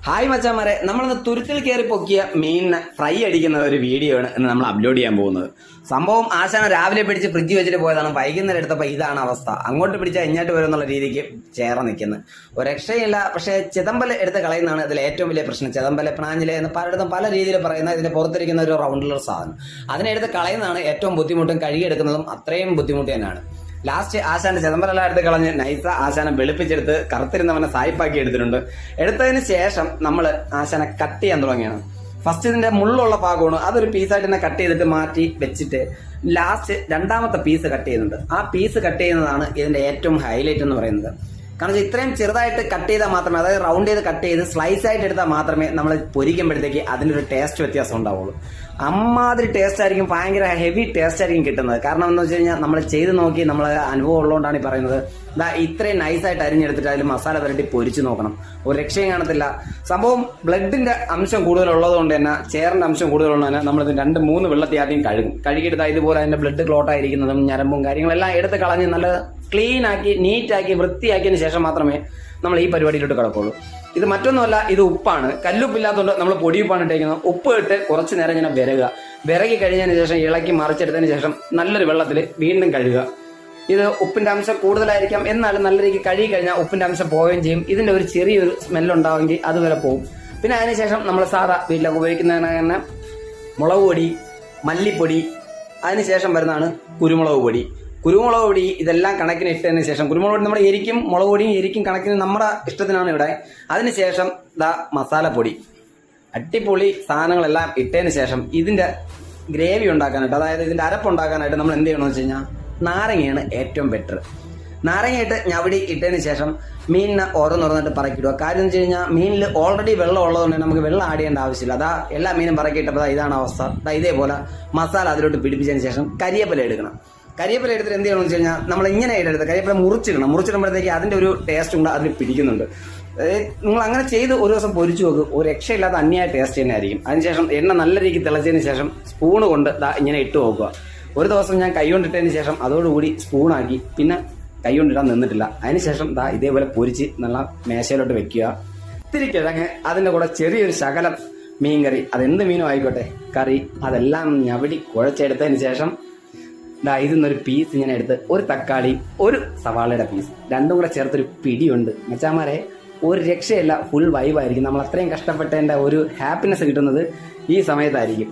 Hi മച്ചാമാരെ, നമ്മളിന്ന് തുരുത്തിൽ കയറി പൊക്കിയ മീനിനെ ഫ്രൈ അടിക്കുന്ന ഒരു വീഡിയോ ആണ് ഇന്ന് നമ്മൾ അപ്ലോഡ് ചെയ്യാൻ പോകുന്നത്. സംഭവം ആശാന രാവിലെ പിടിച്ച് ഫ്രിഡ്ജ് വെച്ചിട്ട് പോയതാണ്. വൈകുന്നേരം എടുത്തപ്പോൾ ഇതാണ് അവസ്ഥ. അങ്ങോട്ട് പിടിച്ചാൽ ഇങ്ങോട്ട് വരും എന്നുള്ള രീതിക്ക് ചേർന്ന് നിൽക്കുന്നത്. ഒരു രക്ഷയില്ല. പക്ഷേ ചിതമ്പല് എടുത്ത് കളയുന്നതാണ് ഇതിൽ ഏറ്റവും വലിയ പ്രശ്നം. ചിതമ്പല്, പ്രാഞ്ഞില് എന്ന് പലയിടത്തും പല രീതിയിൽ പറയുന്ന ഇതിന്റെ പുറത്തിരിക്കുന്ന ഒരു റൗണ്ടുള്ള സാധനം, അതിനെടുത്ത് കളയുന്നതാണ് ഏറ്റവും ബുദ്ധിമുട്ടും. കഴുകിയെടുക്കുന്നതും അത്രയും ബുദ്ധിമുട്ട് തന്നെയാണ്. ലാസ്റ്റ് ആശാന്റെ ചിദംബരെല്ലാം എടുത്ത് കളഞ്ഞ് നൈസ ആശാനെ വെളുപ്പിച്ചെടുത്ത് കറുത്തിരുന്നവനെ സായിപ്പാക്കി എടുത്തിട്ടുണ്ട്. എടുത്തതിന് ശേഷം നമ്മൾ ആശാനെ കട്ട് ചെയ്യാൻ തുടങ്ങിയാണ്. ഫസ്റ്റ് ഇതിന്റെ മുള്ളുള്ള ഭാഗമാണ്, അതൊരു പീസായിട്ട് തന്നെ കട്ട് ചെയ്തിട്ട് മാറ്റി വെച്ചിട്ട് ലാസ്റ്റ് രണ്ടാമത്തെ പീസ് കട്ട് ചെയ്യുന്നുണ്ട്. ആ പീസ് കട്ട് ചെയ്യുന്നതാണ് ഇതിന്റെ ഏറ്റവും ഹൈലൈറ്റ് എന്ന് പറയുന്നത്. കാരണം ഇത്രയും ചെറുതായിട്ട് കട്ട് ചെയ്താൽ മാത്രമേ, അതായത് റൗണ്ട് ചെയ്ത് കട്ട് ചെയ്ത് സ്ലൈസ് ആയിട്ട് എടുത്താൽ മാത്രമേ നമ്മൾ പൊരിക്കുമ്പോഴത്തേക്ക് അതിൻ്റെ ഒരു ടേസ്റ്റ് വ്യത്യാസം ഉണ്ടാവുള്ളൂ. അമ്മാതിരി ടേസ്റ്റ് ആയിരിക്കും, ഭയങ്കര ഹെവി ടേസ്റ്റ് ആയിരിക്കും കിട്ടുന്നത്. കാരണം എന്ന് വെച്ച് കഴിഞ്ഞാൽ നമ്മൾ ചെയ്ത് നോക്കി, നമ്മൾ അനുഭവം ഉള്ളതുകൊണ്ടാണ് ഈ പറയുന്നത്. ഇത്രയും നൈസായിട്ട് അരിഞ്ഞെടുത്തിട്ട് അതിൽ മസാല പുരട്ടി പൊരിച്ചു നോക്കണം, ഒരു രക്ഷയും കാണത്തില്ല. സംഭവം ബ്ലഡിന്റെ അംശം കൂടുതലുള്ളത് കൊണ്ട് തന്നെ, ചേറിന്റെ അംശം കൂടുതലുള്ളത് തന്നെ നമ്മളിത് 2-3 വെള്ളത്തിൽ ആദ്യം കഴുകിയെടുത്താൽ ഇതുപോലെ അതിന്റെ ബ്ലഡ് ക്ലോട്ട് ആയിരിക്കുന്നതും ഞരമ്പും കാര്യങ്ങളെല്ലാം എടുത്ത് കളഞ്ഞ് നല്ല ക്ലീൻ ആക്കി നീറ്റാക്കി വൃത്തിയാക്കിയതിന് ശേഷം മാത്രമേ നമ്മൾ ഈ പരിപാടിയിലോട്ട് കിടക്കുള്ളൂ. ഇത് മറ്റൊന്നുമല്ല, ഇത് ഉപ്പാണ്. കല്ലുപ്പില്ലാത്തതുകൊണ്ട് നമ്മൾ പൊടിയുപ്പാണ് ഇട്ടേക്കുന്നത്. ഉപ്പ് ഇട്ട് കുറച്ച് നേരം ഇങ്ങനെ വിരകി കഴിഞ്ഞതിന് ശേഷം ഇളക്കി മറിച്ചെടുത്തതിന് ശേഷം നല്ലൊരു വെള്ളത്തിൽ വീണ്ടും കഴുകുക. ഇത് ഉപ്പിന്റെ അംശം കൂടുതലായിരിക്കാം, എന്നാലും നല്ല രീതിക്ക് കഴുകി കഴിഞ്ഞാൽ ഉപ്പിന്റെ അംശം പോവുകയും ചെയ്യും. ഇതിന്റെ ഒരു ചെറിയൊരു സ്മെല്ലുണ്ടാവുമെങ്കിൽ അതുവരെ പോകും. പിന്നെ അതിനുശേഷം നമ്മൾ സാധാ വീട്ടിലൊക്കെ ഉപയോഗിക്കുന്നതിന് തന്നെ മുളക് പൊടി, മല്ലിപ്പൊടി, അതിനുശേഷം വരുന്നതാണ് കുരുമുളക് പൊടി. കുരുമുളക് പൊടി ഇതെല്ലാം കണക്കിന് ഇട്ടതിന് ശേഷം, കുരുമുളക് പൊടി നമ്മുടെ എരിക്കും, മുളക് പൊടിയും എരിക്കും കണക്കിന് നമ്മുടെ ഇഷ്ടത്തിനാണ് ഇവിടെ. അതിനുശേഷം മസാലപ്പൊടി, അടിപൊളി സാധനങ്ങളെല്ലാം ഇട്ടതിന് ശേഷം ഇതിന്റെ ഗ്രേവി ഉണ്ടാക്കാനായിട്ട്, അതായത് ഇതിന്റെ അരപ്പുണ്ടാക്കാനായിട്ട് നമ്മൾ എന്ത് ചെയ്യണമെന്ന് വെച്ച് കഴിഞ്ഞാൽ നാരങ്ങയാണ് ഏറ്റവും ബെറ്റർ. നാരങ്ങയിട്ട് ഞവടി ഇട്ടതിന് ശേഷം മീനിനെ ഓരോന്നോരോന്നിട്ട് പറക്കിടുക. കാര്യം എന്ന് വെച്ച് കഴിഞ്ഞാൽ മീനിൽ ഓൾറെഡി വെള്ളം ഉള്ളതുകൊണ്ട് നമുക്ക് വെള്ളം ആഡ് ചെയ്യേണ്ട ആവശ്യമില്ല. എല്ലാ മീനും പറക്കിയിട്ടപ്പോൾ ഇതാണ് അവസ്ഥ. ഇതേപോലെ മസാല അതിലോട്ട് പിടിപ്പിച്ചതിന് ശേഷം കരിയേപ്പില എടുക്കണം. കരിയേപ്പില എടുത്തിട്ട് എന്ത് ചെയ്യണമെന്ന് വെച്ച് കഴിഞ്ഞാൽ നമ്മൾ ഇങ്ങനെ ഇടരുത്, കരിയേപ്പില മുറിച്ചിടുമ്പോഴത്തേക്ക് അതിന്റെ ഒരു ടേസ്റ്റ് ഉണ്ട്, അതിന് പിടിക്കുന്നുണ്ട്. നിങ്ങൾ അങ്ങനെ ചെയ്ത് ഒരു ദിവസം പൊരിച്ചു നോക്ക്, ഒരു രക്ഷയില്ലാത്ത അന്യായ ടേസ്റ്റ് തന്നെ ആയിരിക്കും. അതിനുശേഷം എണ്ണ നല്ല രീതിക്ക് തിളച്ചതിന് ശേഷം സ്പൂണ് കൊണ്ട് ഇങ്ങനെ ഇട്ട് നോക്കുക. ഒരു ദിവസം ഞാൻ കൈ കൊണ്ടിട്ടതിന് ശേഷം അതോടുകൂടി സ്പൂണാക്കി, പിന്നെ കൈ കൊണ്ടിടാൻ നിന്നിട്ടില്ല. അതിനുശേഷം ഇതേപോലെ പൊരിച്ച് നല്ല മേശയിലോട്ട് വെക്കുക. ഇത്തിരി കിഴങ്ങ്, അതിൻ്റെ കൂടെ ചെറിയൊരു ശകലം മീൻകറി, അതെന്ത് മീനും ആയിക്കോട്ടെ, കറി, അതെല്ലാം ഞവടി കുഴച്ചെടുത്തതിന് ശേഷം ഇതിന്നൊരു പീസ് ഇങ്ങനെ എടുത്ത്, ഒരു തക്കാളി, ഒരു സവാളയുടെ പീസ്, രണ്ടും കൂടെ ചേർത്തൊരു പിടിയുണ്ട് മച്ചാമാരെ, ഒരു രക്ഷയില്ല. ഫുൾ വൈബായിരിക്കും. നമ്മൾ അത്രയും കഷ്ടപ്പെട്ടതിൻ്റെ ഒരു ഹാപ്പിനെസ് കിട്ടുന്നത് ഈ സമയത്തായിരിക്കും.